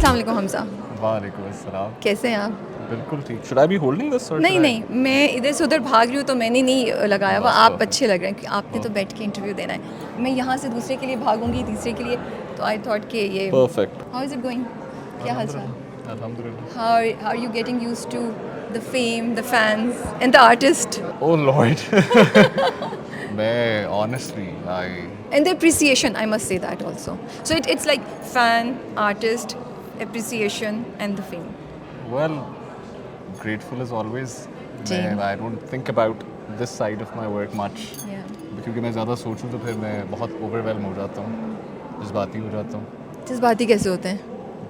अस्सलाम वालेकुम हमजा, वालेकुम अस्सलाम। कैसे हैं आप? बिल्कुल ठीक। Should I be holding this और नहीं नहीं, मैं इधर से उधर भाग रही हूँ तो मैंने नहीं लगाया हुआ, बस आप perfect. अच्छे लग रहे हैं कि आपने तो बैठ के इंटरव्यू देना है। मैं यहाँ से दूसरे के लिए भागूंगी, तीसरे के लिए, तो आई थॉट कि ये Perfect. How is it going, क्या हाल चाल? अल्हम्दुलिल्लाह। How are you getting used to the fame, the fans and the artist Oh Lord. मैं honestly I and the appreciation, I must say that also. So it's like fan, artist, appreciation and the fame. well grateful as always. जी. I don't think about this side of my work much. Yeah. क्योंकि मैं ज़्यादा सोचूं तो फिर मैं बहुत overwhelm हो जाता हूँ, जज्बाती हो जाता हूँ। जज्बाती कैसे होते हैं?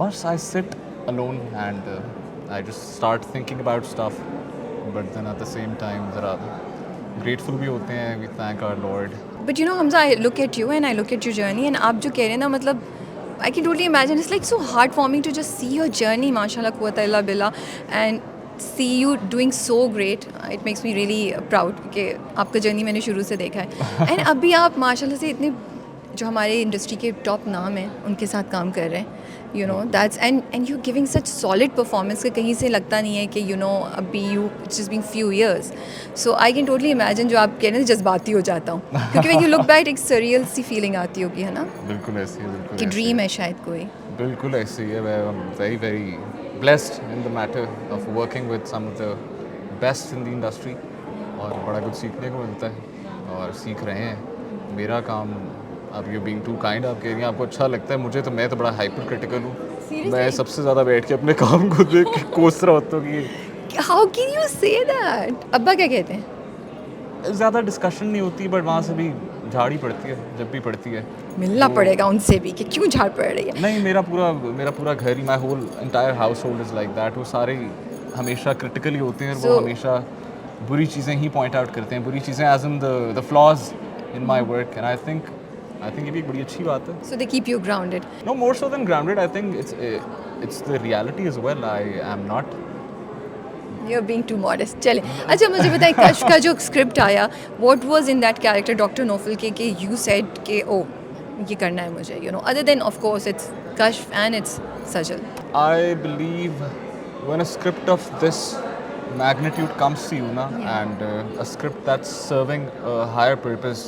बस I sit alone and I just start thinking about stuff, but then at the same time ज़रा grateful भी होते हैं. We thank our Lord. But you know, Hamza, I look at you and I look at your journey and आप जो कह रहे हैं ना, मतलब I can totally imagine. It's like so heartwarming to just see your journey, mashallah, quwwata illa billah, and see you doing so great. It makes me really proud कि आपका journey मैंने शुरू से देखा है. And अभी आप माशाल्लाह से इतने जो हमारे इंडस्ट्री के टॉप नाम हैं उनके साथ काम कर रहे हैं. You know, that's and you're giving such solid performance कि कहीं से लगता नहीं है कि you know अभी you it's just been few years. So I can totally imagine जो आप कह रहे हैं जज्बाती हो जाता हूँ क्योंकि when you look back एक surreal सी feeling आती होगी, है ना, बिल्कुल ऐसी है, बिल्कुल कि ऐसी ड्रीम है शायद कोई. बिल्कुल ऐसी है. मैं very very blessed in the matter of working with some of the best in the industry और बड़ा कुछ सीखने को मिलता है और सीख रहे हैं. मेरा काम, अब यू बीइंग टू काइंड, आप कह रही हैं आपको अच्छा लगता है, मुझे तो मैं तो बड़ा हाइपर क्रिटिकल हूँ. मैं सबसे ज़्यादा बैठ के अपने काम को देख के कोस रहा होता हूँ कि How can you say that? अब्बा क्या कहते हैं? ज़्यादा डिस्कशन नहीं होती, बट वहाँ से भी झाड़ी पड़ती है जब भी पड़ती है. मिलना पड़ेगा उनसे भी कि क्यों झाड़ पड़ रही है. नहीं, मेरा पूरा घर ही, my whole entire household is like that. वो सारे हमेशा क्रिटिकली होते हैं. वो हमेशा बुरी चीज़ें ही पॉइंट आउट करते हैं, बुरी चीज़ें as in the flaws in my work. And I think ये भी एक बड़ी अच्छी बात है. So they keep you grounded. No, more so than grounded, I think it's the reality as well. I am not. You're being too modest. चले, अच्छा मुझे बताइए कश का जो स्क्रिप्ट आया, what was in that character doctor Naufal के कि you said कि ओ ये करना है मुझे, you know, other than of course it's Kashf and it's Sajal. I believe when a script of this magnitude comes to you na, and a script that's serving a higher purpose,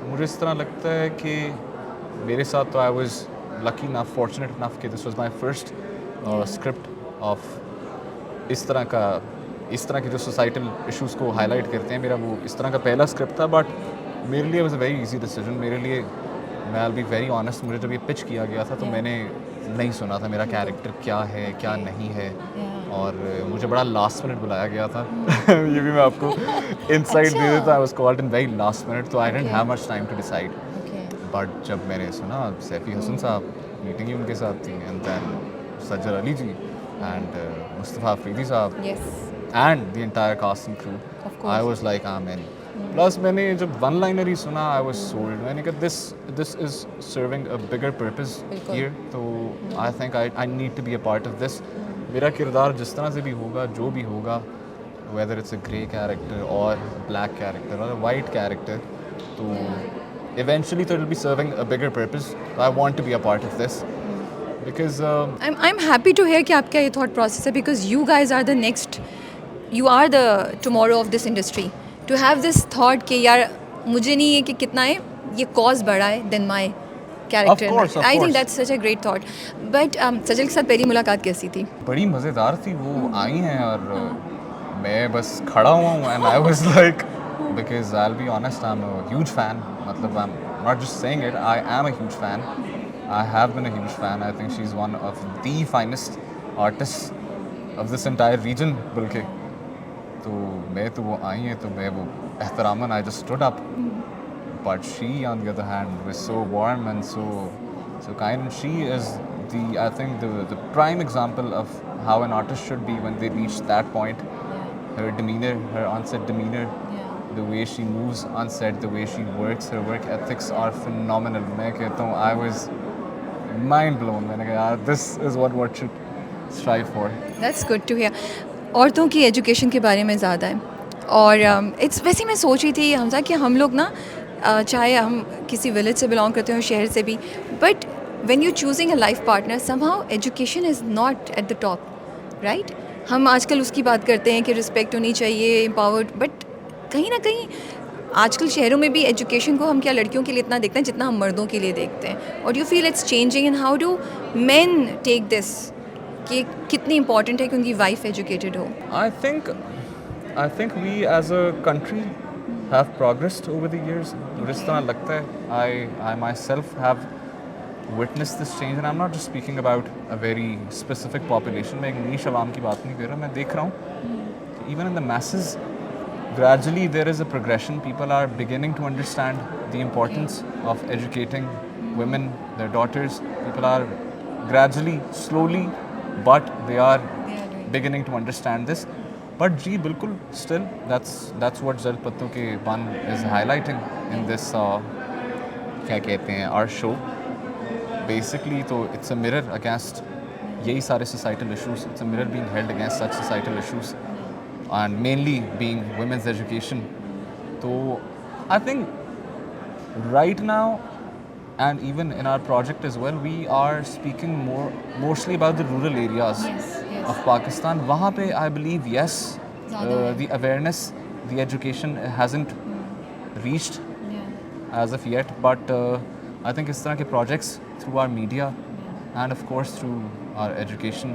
मुझे इस तरह लगता है कि मेरे साथ तो I was lucky enough, fortunate enough कि this was my first script of इस तरह के जो सोसाइटल इश्यूज़ को हाईलाइट करते हैं. मेरा वो इस तरह का पहला स्क्रिप्ट था, बट मेरे लिए was a very easy decision. मेरे लिए, मैं I will be very honest, मुझे जब ये पिच किया गया था तो मैंने नहीं सुना था मेरा कैरेक्टर क्या है क्या नहीं है, और मुझे बड़ा लास्ट मिनट बुलाया गया था. ये भी मैं आपको इनसाइड दे देता. I was called in very last minute, तो I didn't have much time to decide. But जब मैंने सुना सैफी हसन साहब, मीटिंग ही उनके साथ थी, and then Sajjad Ali ji and Mustafa Afridi साहब, and the entire cast and crew, I was like I'm in. Plus मैंने जब one liner ही सुना, I was sold. मैंने कहा this is serving a bigger purpose here, तो I think I need to be a part of this. मेरा किरदार जिस तरह से भी होगा, जो भी होगा, whether it's a grey character or black character or a white character, तो eventually it will be serving a bigger purpose. I want to be a part of this. Because I'm happy to hear कि आपका ये thought process है, because you guys are the next, you are the tomorrow of this industry. To have this thought कि यार मुझे नहीं है कि कितना है ये cause बड़ा है than my character. Of course. I think that's such a great thought. But सजल के साथ पहली मुलाकात कैसी थी? बड़ी मज़ेदार थी. वो आई हैं और मैं बस खड़ा हुआ हूँ, and I was like, because I'll be honest, I'm a huge fan. मतलब I'm not just saying it, I am a huge fan. I have been a huge fan. I think she's one of the finest artists of this entire region. बल्कि तो मैं तो वो आई हैं तो मैं वो एहतरामन I just stood up. But she on the other hand was so warm and so kind. And she is I think the prime example of how an artist should be when they reach that point. Her demeanor, her on-set demeanor, the way she moves on set, the way she works, her work ethics are phenomenal. मैं कहता हूँ I was mind blown. मैंने कहा यार this is what should strive for. That's good to hear. औरतों की education के बारे में ज़्यादा है, और इट्स वैसे मैं सोच रही थी हमजा कि हम लोग ना चाहे हम किसी विलेज से बिलोंग करते हो, शहर से भी, but when you're choosing a life partner, somehow education is not at the top, right? हम आजकल उसकी बात करते हैं कि रिस्पेक्ट होनी चाहिए, एम्पावर्ड, बट कहीं ना कहीं आजकल शहरों में भी एजुकेशन को हम क्या लड़कियों के लिए इतना देखते हैं जितना हम मर्दों के लिए देखते हैं. और you feel it's changing, and how do men take this कि कितनी इंपॉर्टेंट है कि उनकी वाइफ एजुकेटेड हो? I think we as a country have progressed over the years. मुझे इस तरह लगता है I myself have witnessed this change, and I'm not just speaking about a very specific population. मैं एक नीश आवाम की बात नहीं कर रहा, मैं देख रहा हूँ even in the masses gradually there is a progression. People are beginning to understand the importance of educating women, their daughters. People are gradually, slowly, but they are beginning to understand this. But जी बिल्कुल still that's what Zal Patto के Ban is highlighting in this क्या कहते हैं our show. Basically तो it's a mirror against यही सारे societal issues. It's a mirror being held against such societal issues, and mainly being women's education. So I think right now, and even in our project as well, we are speaking mostly about the rural areas of Pakistan. वहाँ पे I believe yes, the awareness, the education hasn't reached as of yet, but I think इस तरह के projects through our media and of course through our education,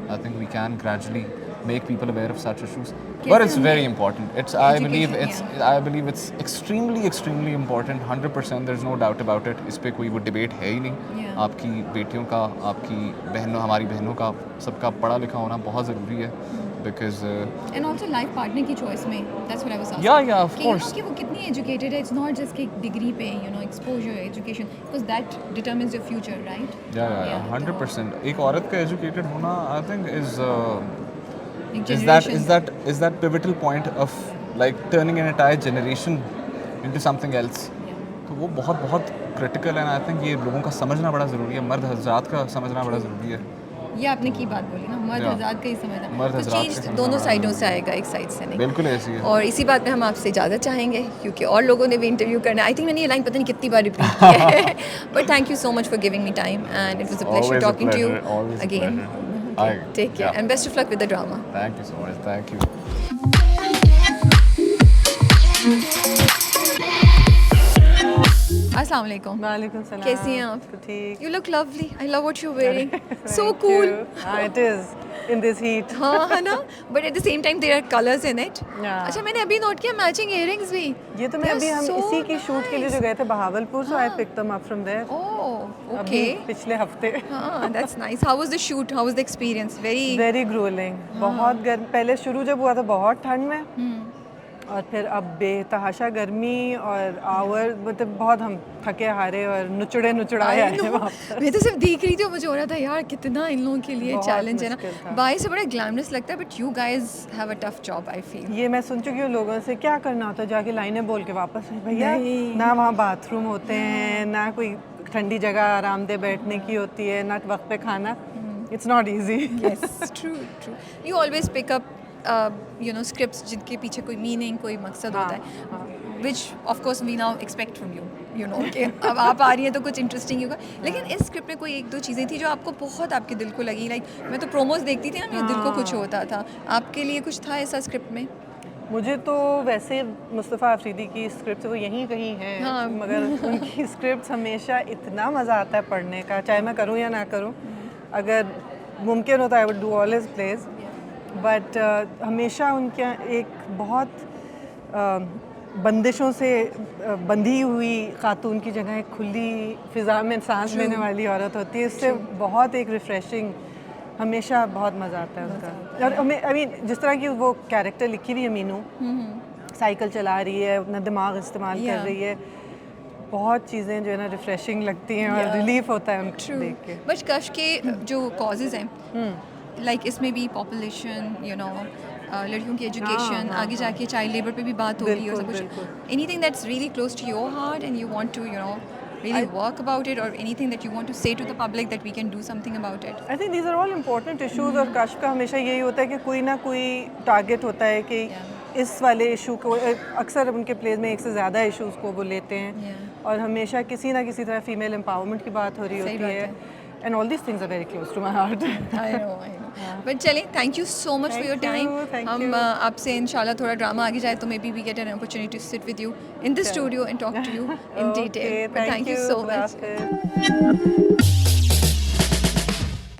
I think we can gradually make people aware of such issues. But it's very important. I believe it's extremely important. 100%. There's no doubt about it. इस पे कोई वो debate है ही नहीं. आपकी बेटियों का, आपकी बहनों, हमारी बहनों का, सबका पढ़ा लिखा होना बहुत ज़रूरी है. Because and also life partner की choice में, that's what I was asking. Yeah, of course. कि वो कितनी educated है. It's not just कि degree पे, exposure, education, because that determines your future, right? Yeah, 100%. एक औरत का educated होना, I think is that pivotal point of like turning an entire generation into something else. तो वो बहुत critical है, and I think ये लोगों का समझना बड़ा ज़रूरी है. मर्द हज़रात का समझना बड़ा ज़रूरी है. ये आपने की बात बोली ना, मर्द हज़रात का ही समझना. मर्द हज़रात चेंज दोनों साइडों से आएगा, एक साइड से नहीं. बिल्कुल ऐसी है. और इसी बात में हम आपसे इजाज़त चाहेंगे क्योंकि और लोगों ने भी इंटरव्यू करना है. आई थिंक मैंने ये लाइन पता नहीं कितनी बार रिपीट की है. But thank you so much for giving me time, and it was a pleasure talking to you again. Take care and best of luck with the drama. Thank you so much. Thank you. अस्सलाम वालेकुम. वालेकुम सलाम. कैसी हैं आप? ठीक. You look lovely. I love what you're wearing. So cool. It is in this heat. हाँ है ना. But at the same time there are colors in it. Yeah. अच्छा मैंने अभी नोट किया मैचिंग earrings भी. ये तो मैं They अभी are हम so इसी की शूट के लिए जो nice. गए थे Bahawalpur, so I picked them up from there. Oh, अभी okay. पिछले हफ्ते. हाँ, that's nice. How was the shoot? How was the experience? Very grueling. बहुत गर्म. पहले शुरू जब हुआ था बहुत ठंड में, और फिर अब बेतहाशा गर्मी और आवर, मतलब बहुत हम थके हारे और नुचड़ाए आए हैं वहाँ पर. मैं तो सिर्फ देख रही थी और मुझे हो रहा था यार कितना इन लोगों के लिए बहुत चैलेंज है ना. मुश्किल था. बाहर से बड़ा ग्लैमरस लगता है, but you guys have a tough job I feel. ये मैं सुन चुकी हूँ लोगों से, क्या करना होता है जाके लाइनें बोल के वापस. भैया नहीं. ना वहाँ बाथरूम होते हैं, ना कोई ठंडी जगह आरामदेह बैठने की होती है, ना वक्त पे खाना. It's not easy. Yes, true. You always pick up, scripts जिनके पीछे कोई मीनिंग, कोई मकसद होता है, which of course we now expect from you. कि अब आप आ रही हैं तो कुछ इंटरेस्टिंग ही होगा. लेकिन इस स्क्रिप्ट में कोई एक दो चीज़ें थी जो आपको बहुत आपके दिल को लगी. लाइक मैं तो प्रोमोज देखती थी ना, मेरे दिल को कुछ होता था. आपके लिए कुछ था ऐसा स्क्रिप्ट में? मुझे तो वैसे मुस्तफ़ा अफरीदी की स्क्रिप्ट वो यहीं कहीं है. हाँ. मगर उनकी स्क्रिप्ट्स हमेशा इतना मज़ा आता है पढ़ने का, चाहे मैं करूँ या ना करूँ. अगर मुमकिन होता है I would do all his plays. But हमेशा उनके एक बहुत बंदिशों से बंधी हुई खातून की जगह एक खुली फ़िज़ा में सांस लेने वाली औरत होती है. इससे बहुत एक रिफ़्रेशिंग, हमेशा बहुत मज़ा आता है उनका. और आई मीन जिस तरह की वो कैरेक्टर लिखी हुई है मीनू, साइकिल चला रही है, अपना दिमाग इस्तेमाल कर रही है, बहुत चीज़ें जो है ना रिफ़्रेशिंग लगती हैं और रिलीफ होता है उनको देख के. बट कश के जो कॉजेज़ हैं, लाइक इसमें भी पॉपुलेशन, लड़कियों की एजुकेशन, आगे जाके चाइल्ड लेबर पे भी बात होगी और सब कुछ. Anything that's really close to your heart and you want to really work about it, or anything that you want to say to the public that we can do something about it? I think these are all important issues. और काश का हमेशा यही होता है कि कोई ना कोई टारगेट होता है कि इस वाले इशू को अक्सर उनके प्लेज में एक से ज़्यादा इश्यूज़ को वो लेते हैं Yeah. और हमेशा किसी ना किसी तरह फीमेल एम्पावरमेंट की बात हो रही सही होती बात है है। And all this things are very close to my heart I know. But चलें, thank you so much for your Thank time. you, thank हम you. आपसे इंशाल्लाह थोड़ा ड्रामा आगे जाए तो maybe we get an opportunity to sit with you in the studio and talk to you in detail. But thank you so much. much